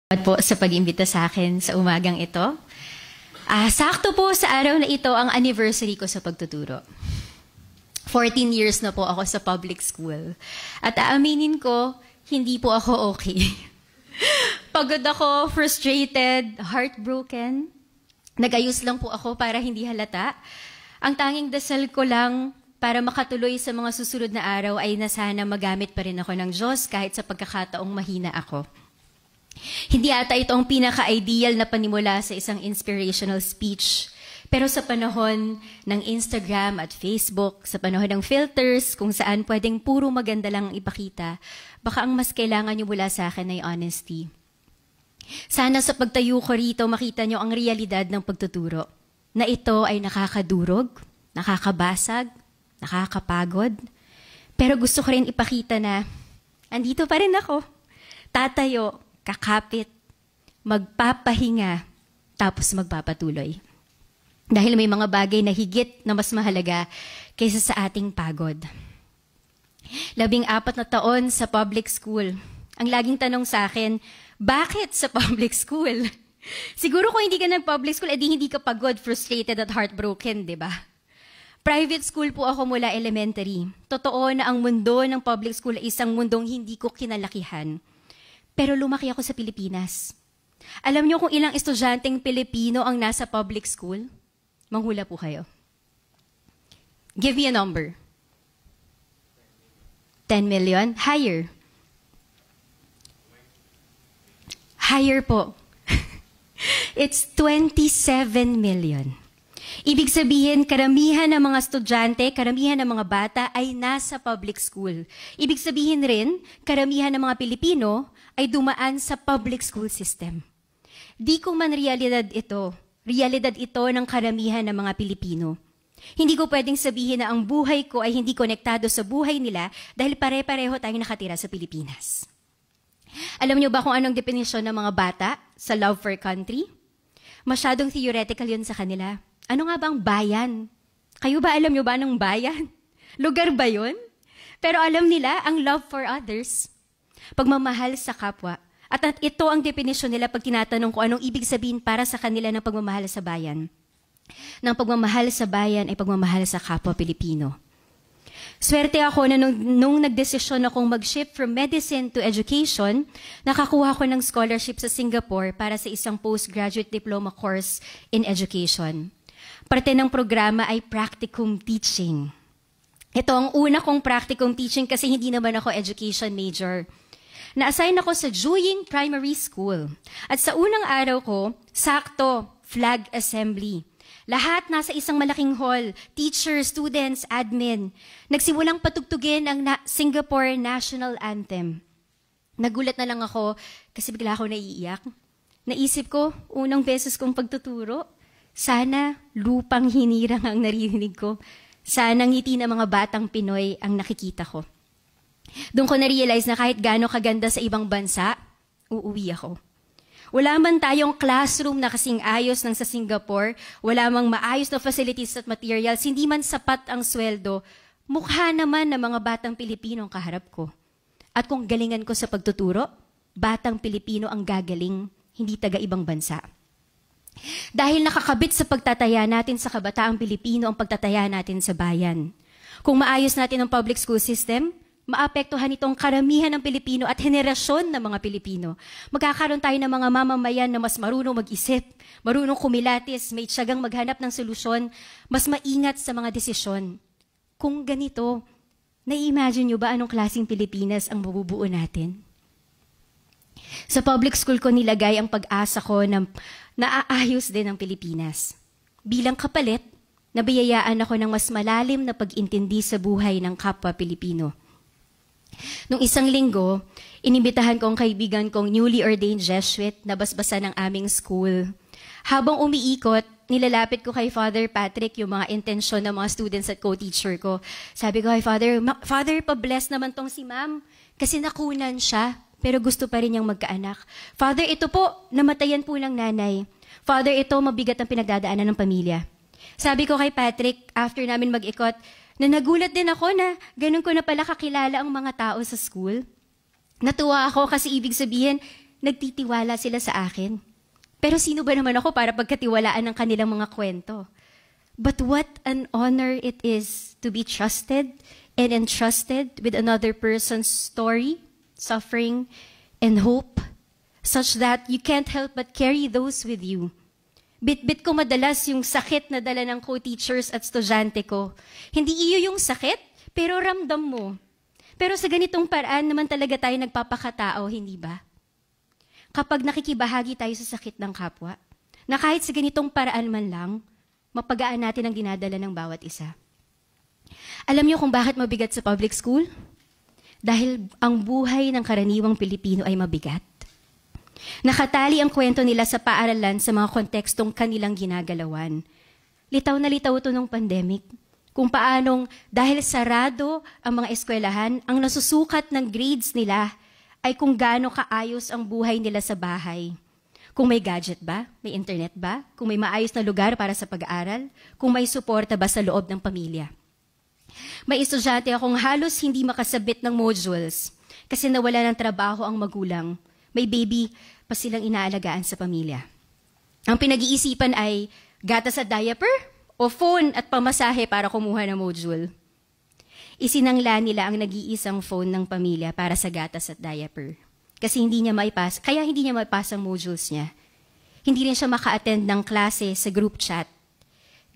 Salamat po sa pag-imbita sa akin sa umagang ito. Sakto po sa araw na ito ang anniversary ko sa pagtuturo. 14 years na po ako sa public school. At aaminin ko, hindi po ako okay. Pagod ako, frustrated, heartbroken. Nagayos lang po ako para hindi halata. Ang tanging dasal ko lang para makatuloy sa mga susunod na araw ay na sana magamit pa rin ako ng Diyos kahit sa pagkakataong mahina ako. Hindi ata ito ang pinaka-ideal na panimula sa isang inspirational speech. Pero sa panahon ng Instagram at Facebook, sa panahon ng filters, kung saan pwedeng puro maganda lang ipakita, baka ang mas kailangan nyo mula sa akin ay honesty. Sana sa pagtayo ko rito, makita nyo ang realidad ng pagtuturo. Na ito ay nakakadurog, nakakabasag, nakakapagod. Pero gusto ko rin ipakita na, andito pa rin ako. Tatayo, kakapit, magpapahinga, tapos magpapatuloy. Dahil may mga bagay na higit na mas mahalaga kaysa sa ating pagod. 14 na taon sa public school. Ang laging tanong sa akin, bakit sa public school? Siguro kung hindi ka nag-public school, edi hindi ka pagod, frustrated at heartbroken, di ba? Private school po ako mula elementary. Totoo na ang mundo ng public school ay isang mundong hindi ko kinalakihan. Pero lumaki ako sa Pilipinas. Alam niyo kung ilang estudyanteng Pilipino ang nasa public school? Manghula po kayo. Give me a number. 10 million? Higher. Higher po. It's 27 million. Ibig sabihin, karamihan ng mga estudyante, karamihan ng mga bata ay nasa public school. Ibig sabihin rin, karamihan ng mga Pilipino ay dumaan sa public school system. Di ko man realidad ito ng karamihan ng mga Pilipino. Hindi ko pwedeng sabihin na ang buhay ko ay hindi konektado sa buhay nila dahil pare-pareho tayong nakatira sa Pilipinas. Alam niyo ba kung anong definisyon ng mga bata sa love for country? Masyadong theoretical yun sa kanila. Ano nga bang bayan? Kayo ba alam niyo ba anong bayan? Lugar ba yun? Pero alam nila ang love for others. Pagmamahal sa kapwa. At ito ang definisyon nila pag tinatanong ko anong ibig sabihin para sa kanila ng pagmamahal sa bayan. Ng pagmamahal sa bayan ay pagmamahal sa kapwa Pilipino. Swerte ako na nung nagdesisyon akong mag-shift from medicine to education, nakakuha ko ng scholarship sa Singapore para sa isang postgraduate diploma course in education. Parte ng programa ay practicum teaching. Ito ang una kong practicum teaching kasi hindi naman ako education major. Na-assign ako sa Juying Primary School. At sa unang araw ko, sakto, flag assembly. Lahat nasa isang malaking hall, teachers, students, admin. Nagsimulang patugtugin ang Singapore National Anthem. Nagulat na lang ako kasi bigla ako naiiyak. Naisip ko, unang beses kong pagtuturo, sana lupang hinirang ang naririnig ko. Sana ngiti ng mga batang Pinoy ang nakikita ko. Doon ko na-realize na kahit gaano kaganda sa ibang bansa, uuwi ako. Wala man tayong classroom na kasing ayos ng sa Singapore, wala mang maayos na facilities at materials, hindi man sapat ang sweldo, mukha naman ng mga batang Pilipino ang kaharap ko. At kung galingan ko sa pagtuturo, batang Pilipino ang gagaling, hindi taga-ibang bansa. Dahil nakakabit sa pagtataya natin sa kabataang Pilipino ang pagtataya natin sa bayan. Kung maayos natin ang public school system, maapektuhan itong karamihan ng Pilipino at henerasyon ng mga Pilipino. Magkakaroon tayo ng mga mamamayan na mas marunong mag-isip, marunong kumilatis, may tiyagang maghanap ng solusyon, mas maingat sa mga desisyon. Kung ganito, nai-imagine nyo ba anong klaseng Pilipinas ang mabubuo natin? Sa public school ko nilagay ang pag-asa ko na naaayos din ang Pilipinas. Bilang kapalit, nabiyayaan ako ng mas malalim na pag-intindi sa buhay ng kapwa Pilipino. Nung isang linggo, inimbitahan ko ang kaibigan kong newly ordained Jesuit na basbasa ng aming school. Habang umiikot, nilalapit ko kay Father Patrick yung mga intensyon ng mga students at co-teacher ko. Sabi ko kay Father, Father, pa-bless naman tong si Ma'am kasi nakunan siya, pero gusto pa rin niyang magkaanak. Father, ito po, namatayan po ng nanay. Father, ito, mabigat ang pinagdadaanan ng pamilya. Sabi ko kay Patrick, after namin mag-ikot, na nagulat din ako na ganun ko na pala kakilala ang mga tao sa school. Natuwa ako kasi ibig sabihin, nagtitiwala sila sa akin. Pero sino ba naman ako para pagkatiwalaan ng kanilang mga kwento? But what an honor it is to be trusted and entrusted with another person's story, suffering, and hope, such that you can't help but carry those with you. Bit-bit ko madalas yung sakit na dala ng co-teachers at estudyante ko. Hindi iyo yung sakit, pero ramdam mo. Pero sa ganitong paraan naman talaga tayo nagpapakatao, hindi ba? Kapag nakikibahagi tayo sa sakit ng kapwa, na kahit sa ganitong paraan man lang, mapagaan natin ang dinadala ng bawat isa. Alam niyo kung bakit mabigat sa public school? Dahil ang buhay ng karaniwang Pilipino ay mabigat. Nakatali ang kwento nila sa paaralan sa mga kontekstong kanilang ginagalawan. Litaw na litaw ito nung pandemic. Kung paanong dahil sarado ang mga eskwelahan, ang nasusukat ng grades nila ay kung gaano kaayos ang buhay nila sa bahay. Kung may gadget ba? May internet ba? Kung may maayos na lugar para sa pag-aaral? Kung may suporta ba sa loob ng pamilya? May estudyante akong halos hindi makasabit ng modules kasi nawala ng trabaho ang magulang. May baby pa silang inaalagaan sa pamilya. Ang pinag-iisipan ay gatas at diaper o phone at pamasahe para kumuha ng module. Isinangla nila ang nag-iisang phone ng pamilya para sa gatas at diaper. Kasi hindi niya maipasa ang modules niya. Hindi rin siya maka-attend ng klase sa group chat.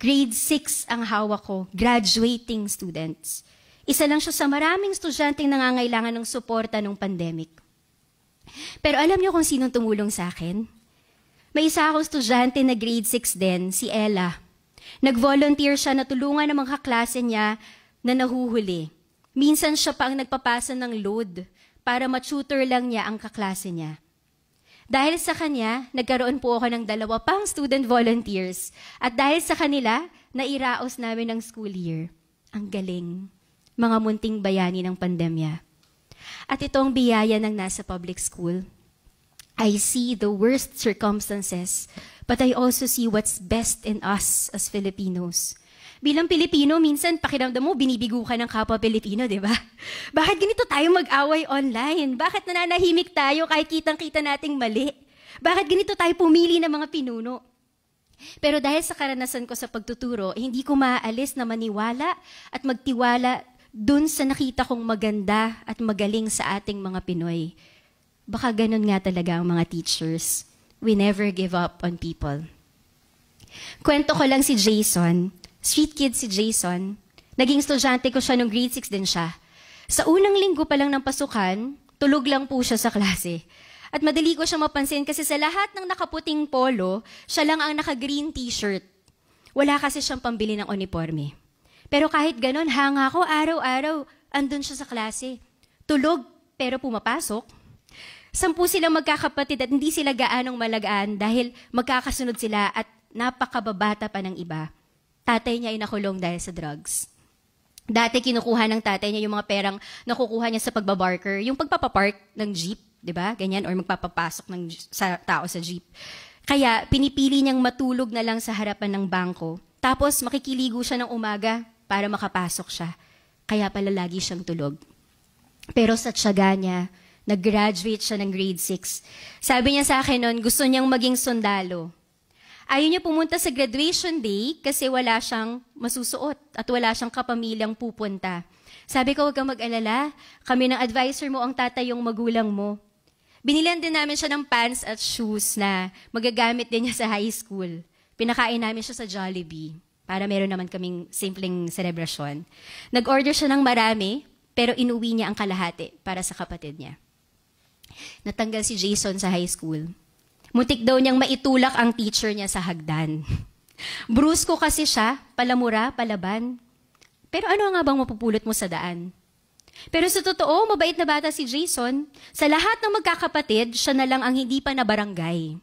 Grade 6 ang hawak ko, graduating students. Isa lang siya sa maraming estudyanteng nangangailangan ng suporta nung pandemic. Pero alam niyo kung sinong tumulong sa akin? May isa akong estudyante na grade 6 din, si Ella. Nag-volunteer siya na tulungan ng mga kaklase niya na nahuhuli. Minsan siya pa ang nagpapasa ng load para ma-tutor lang niya ang kaklase niya. Dahil sa kanya, nagkaroon po ako ng 2 pang student volunteers. At dahil sa kanila, nairaos namin ang school year. Ang galing. Mga munting bayani ng pandemya. At ito ang biyaya ng nasa public school. I see the worst circumstances, but I also see what's best in us as Filipinos. Bilang Pilipino, minsan pakiramdam mo, binibigo ka ng kapwa Pilipino, di ba? Bakit ganito tayo mag-away online? Bakit nananahimik tayo kahit kitang-kita nating mali? Bakit ganito tayo pumili ng mga pinuno? Pero dahil sa karanasan ko sa pagtuturo, hindi ko maaalis na maniwala at magtiwala dun sa nakita kong maganda at magaling sa ating mga Pinoy. Baka ganun nga talaga ang mga teachers. We never give up on people. Kwento ko lang si Jason. Street kid si Jason. Naging estudyante ko siya nung grade 6 din siya. Sa unang linggo pa lang ng pasukan, tulog lang po siya sa klase. At madali ko siya mapansin kasi sa lahat ng nakaputing polo, siya lang ang naka-green t-shirt. Wala kasi siyang pambili ng uniforme. Pero kahit ganon, hanga ko araw-araw, andun siya sa klase. Tulog, pero pumapasok. 10 silang magkakapatid at hindi sila gaanong malagaan dahil magkakasunod sila at napakababata pa ng iba. Tatay niya ay nakulong dahil sa drugs. Dati kinukuha ng tatay niya yung mga perang nakukuha niya sa pagbabarker, yung pagpapapark ng jeep, di ba? Ganyan, or magpapapasok sa tao sa jeep. Kaya pinipili niyang matulog na lang sa harapan ng bangko. Tapos makikiligo siya ng umaga para makapasok siya. Kaya pala lagi siyang tulog. Pero sa tiyaga niya, nag-graduate siya ng grade 6. Sabi niya sa akin noon, gusto niyang maging sundalo. Ayaw niya pumunta sa graduation day kasi wala siyang masusuot at wala siyang kapamilyang pupunta. Sabi ko, huwag kang mag-alala. Kami ng advisor mo ang tatay yung magulang mo. Binilan din namin siya ng pants at shoes na magagamit din niya sa high school. Pinakain namin siya sa Jollibee para meron naman kaming simpleng selebrasyon. Nag-order siya ng marami, pero inuwi niya ang kalahati para sa kapatid niya. Natanggal si Jason sa high school. Muntik daw niyang maitulak ang teacher niya sa hagdan. Brusko kasi siya, palamura, palaban. Pero ano nga bang mapupulot mo sa daan? Pero sa totoo, mabait na bata si Jason. Sa lahat ng magkakapatid, siya na lang ang hindi pa na barangay.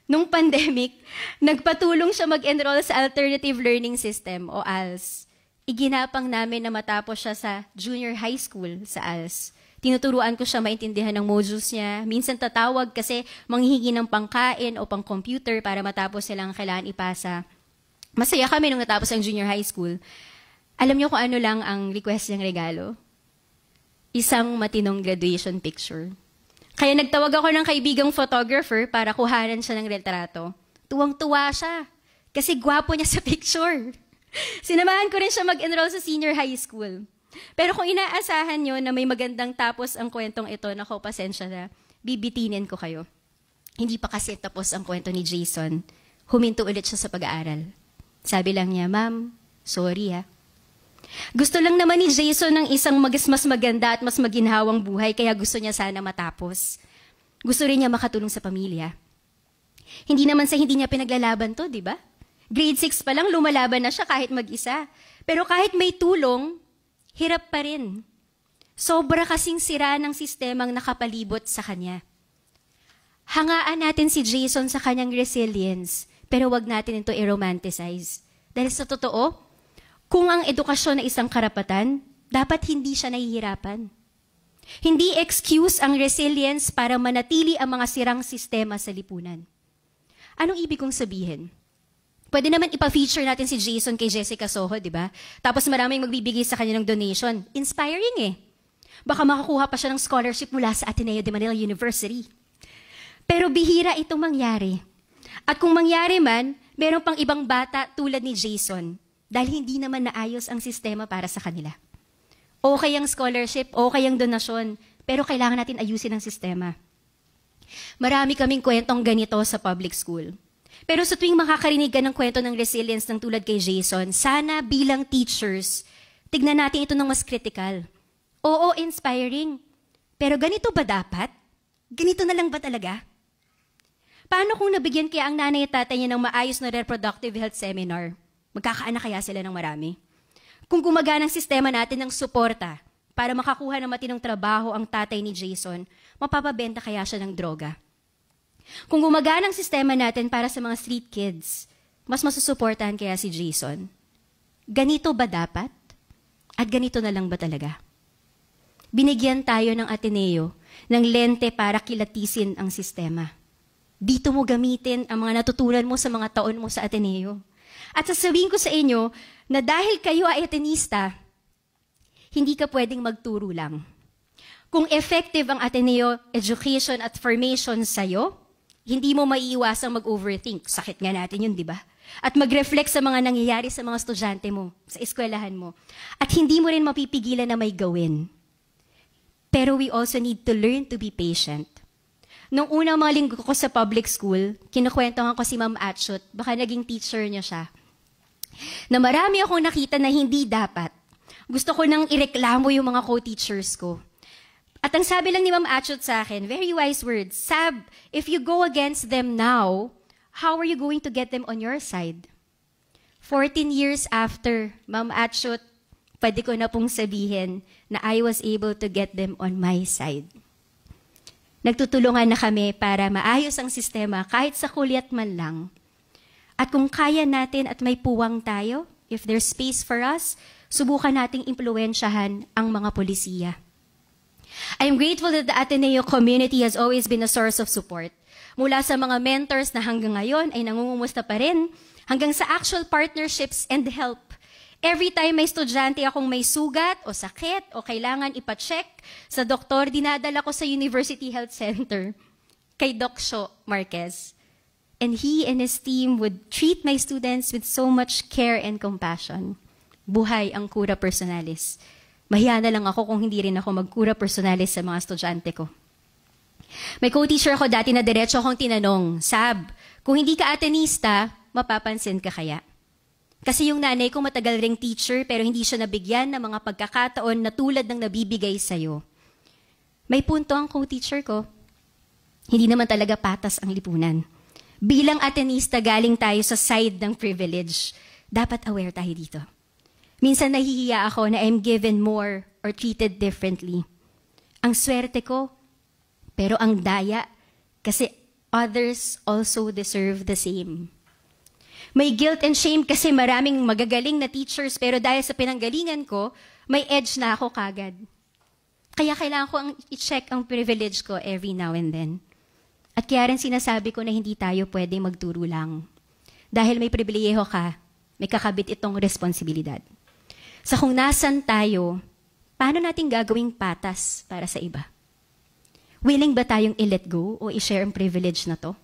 Nung pandemic, nagpatulong siya mag-enroll sa Alternative Learning System o ALS. Iginapang namin na matapos siya sa junior high school sa ALS. Tinuturuan ko siya maintindihan ng modules niya. Minsan tatawag kasi manghihingi ng pangkain o pang-computer para matapos silang kailangan ipasa. Masaya kami nung natapos ang junior high school. Alam niyo kung ano lang ang request niyang regalo? Isang matinong graduation picture. Kaya nagtawag ako ng kaibigang photographer para kuhanan siya ng retrato. Tuwang-tuwa siya kasi gwapo niya sa picture. Sinamahan ko rin siya mag-enroll sa senior high school. Pero kung inaasahan nyo na may magandang tapos ang kwentong ito, nako, pasensya na, bibitinin ko kayo. Hindi pa kasi tapos ang kwento ni Jason. Huminto ulit siya sa pag-aaral. Sabi lang niya, "Ma'am, sorry ha. Gusto lang naman ni Jason ng isang mas maganda at mas maginhawang buhay, kaya gusto niya sana matapos. Gusto rin niya makatulong sa pamilya. Hindi naman sa hindi niya pinaglalaban to, di ba? Grade 6 pa lang, lumalaban na siya kahit mag-isa. Pero kahit may tulong, hirap pa rin. Sobra kasing sira ng sistemang nakapalibot sa kanya. Hangaan natin si Jason sa kanyang resilience, pero wag natin ito i-romanticize. Dahil sa totoo, kung ang edukasyon ay isang karapatan, dapat hindi siya nahihirapan. Hindi excuse ang resilience para manatili ang mga sirang sistema sa lipunan. Anong ibig kong sabihin? Pwede naman ipa-feature natin si Jason kay Jessica Soho, di ba? Tapos maraming magbibigay sa kanya ng donation. Inspiring eh. Baka makakuha pa siya ng scholarship mula sa Ateneo de Manila University. Pero bihira itong mangyari. At kung mangyari man, meron pang ibang bata tulad ni Jason dahil hindi naman naayos ang sistema para sa kanila. Okay ang scholarship, okay ang donasyon, pero kailangan natin ayusin ang sistema. Marami kaming kwentong ganito sa public school. Pero sa tuwing makakarinig ka ng kwento ng resilience ng tulad kay Jason, sana bilang teachers, tignan natin ito ng mas critical. Oo, inspiring. Pero ganito ba dapat? Ganito na lang ba talaga? Paano kung nabigyan kaya ang nanay at tatay niya ng maayos na reproductive health seminar? Magkakaanak kaya sila ng marami? Kung gumagana ang sistema natin ng suporta para makakuha ng matinong trabaho ang tatay ni Jason, mapapabenta kaya siya ng droga? Kung gumagana ang sistema natin para sa mga street kids, mas masusuportahan kaya si Jason? Ganito ba dapat? At ganito na lang ba talaga? Binigyan tayo ng Ateneo ng lente para kilatisin ang sistema. Dito mo gamitin ang mga natutunan mo sa mga taon mo sa Ateneo. At sasabihin ko sa inyo na dahil kayo ay Atenista, hindi ka pwedeng magturo lang. Kung effective ang Ateneo education at formation sa'yo, hindi mo maiiwasang mag-overthink. Sakit nga natin yun, di ba? At mag-reflect sa mga nangyayari sa mga estudyante mo, sa eskwelahan mo. At hindi mo rin mapipigilan na may gawin. Pero we also need to learn to be patient. Nung unang mga linggo ko sa public school, kinukwentuhan ko si Ma'am Atchut, baka naging teacher niya siya, na marami akong nakita na hindi dapat. Gusto ko nang ireklamo yung mga co-teachers ko. At ang sabi lang ni Ma'am Atchut sa akin, very wise words, "Sab, if you go against them now, how are you going to get them on your side?" 14 years after, Ma'am Atchut, pwede ko na pong sabihin na I was able to get them on my side. Nagtutulungan na kami para maayos ang sistema kahit sa kulyat man lang. At kung kaya natin at may puwang tayo, if there's space for us, subukan nating impluwensyahan ang mga polisiya. I'm grateful that the Ateneo community has always been a source of support. Mula sa mga mentors na hanggang ngayon ay nangungumusta pa rin, hanggang sa actual partnerships and help. Every time may estudyante akong may sugat o sakit o kailangan ipacheck sa doktor, dinadala ko sa University Health Center kay Doc Sho Marquez. And he and his team would treat my students with so much care and compassion. Buhay ang cura personalis. Mahiya na lang ako kung hindi rin ako magcura personalis sa mga estudyante ko. May co-teacher ako dati na diretso akong tinanong, "Sab, kung hindi ka Atenista, mapapansin ka kaya?" Kasi yung nanay ko matagal ring teacher pero hindi siya nabigyan ng mga pagkakataon na tulad ng nabibigay sa'yo. May punto ang co-teacher ko. Hindi naman talaga patas ang lipunan. Bilang Atenista, galing tayo sa side ng privilege. Dapat aware tayo dito. Minsan nahihiya ako na I'm given more or treated differently. Ang swerte ko, pero ang daya, kasi others also deserve the same. May guilt and shame kasi maraming magagaling na teachers pero dahil sa pinanggalingan ko, may edge na ako kagad. Kaya kailangan ko i-check ang privilege ko every now and then. At kaya rin sinasabi ko na hindi tayo pwede magturo lang. Dahil may pribilehiyo ka, may kakabit itong responsibilidad. Sa kung nasan tayo, paano natin gagawing patas para sa iba? Willing ba tayong i-let go o i-share ang privilege na to?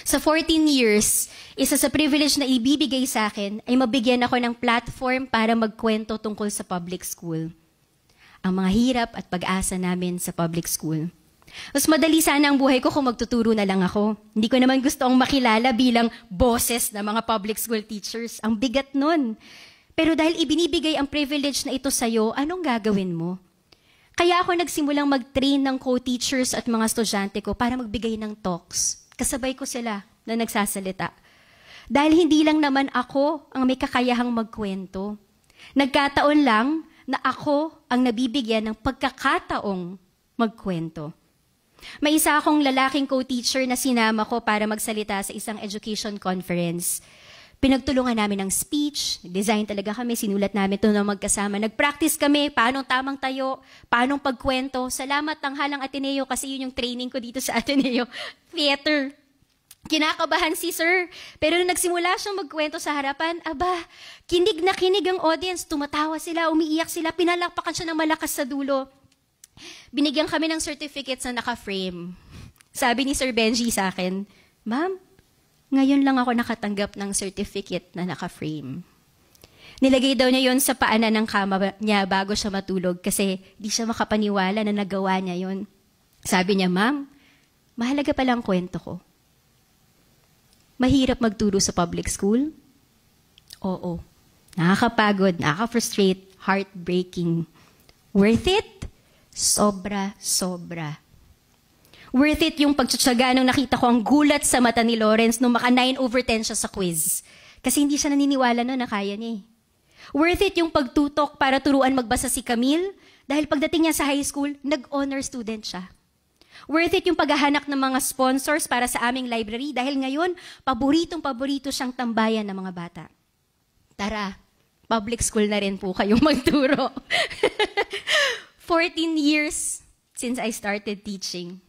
Sa 14 years, isa sa privilege na ibibigay sa akin ay mabigyan ako ng platform para magkwento tungkol sa public school. Ang mga hirap at pag-asa namin sa public school. Mas madali sana ang buhay ko kung magtuturo na lang ako. Hindi ko naman gusto ang makilala bilang bosses na mga public school teachers. Ang bigat nun. Pero dahil ibinibigay ang privilege na ito sa'yo, anong gagawin mo? Kaya ako nagsimulang mag-train ng co-teachers at mga estudyante ko para magbigay ng talks. Kasabay ko sila na nagsasalita. Dahil hindi lang naman ako ang may kakayahang magkwento. Nagkataon lang na ako ang nabibigyan ng pagkakataong magkwento. May isa akong lalaking co-teacher na sinama ko para magsalita sa isang education conference. Pinagtulungan namin ng speech, design talaga kami, sinulat namin ito na magkasama. Nag-practice kami, paano tamang tayo, paano pagkwento. Salamat Tanghalang Ateneo kasi yun yung training ko dito sa Ateneo. Theater. Kinakabahan si sir. Pero nung nagsimula siyang magkwento sa harapan, kinig na kinig ang audience, tumatawa sila, umiiyak sila, pinalakpakan siya ng malakas sa dulo. Binigyan kami ng certificates na naka-frame. Sabi ni Sir Benji sa akin, Ma'am, ngayon lang ako nakatanggap ng certificate na naka-frame. Nilagay daw niya yon sa paanan ng kama niya bago siya matulog kasi di siya makapaniwala na nagawa niya yon. Sabi niya, Ma'am, mahalaga pala ang kwento ko. Mahirap magturo sa public school? Oo. Nakakapagod, nakaka-frustrate, heartbreaking. Worth it? Sobra. Worth it yung pagtsatsaga nung nakita ko ang gulat sa mata ni Lawrence nung maka 9/10 siya sa quiz. Kasi hindi siya naniniwala na kaya niya. Worth it yung pagtutok para turuan magbasa si Camille dahil pagdating niya sa high school, nag-honor student siya. Worth it yung paghahanap ng mga sponsors para sa aming library dahil ngayon, paboritong-paborito siyang tambayan ng mga bata. Tara, public school na rin po kayong magturo. 14 years since I started teaching.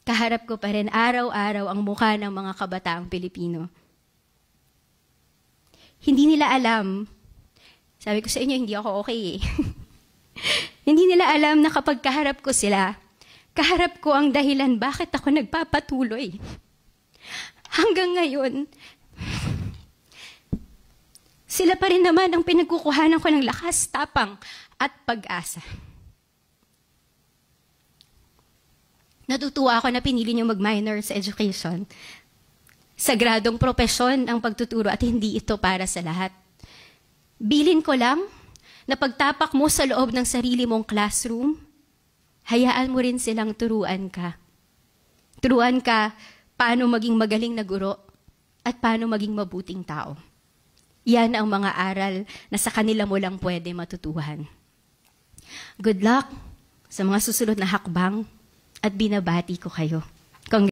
Kaharap ko pa rin araw-araw ang mukha ng mga kabataang Pilipino. Hindi nila alam, sabi ko sa inyo, hindi ako okay eh. Hindi nila alam na kapag kaharap ko sila, kaharap ko ang dahilan bakit ako nagpapatuloy. Hanggang ngayon, sila pa rin naman ang pinagkukuhanan ko ng lakas, tapang, at pag-asa. Natutuwa ako na pinili niyo mag-minor sa education. Sagradong propesyon ang pagtuturo at hindi ito para sa lahat. Bilin ko lang na pagtapak mo sa loob ng sarili mong classroom, hayaan mo rin silang turuan ka. Turuan ka paano maging magaling na guro at paano maging mabuting tao. Yan ang mga aral na sa kanila mo lang pwede matutuhan. Good luck sa mga susunod na hakbang at binabati ko kayo.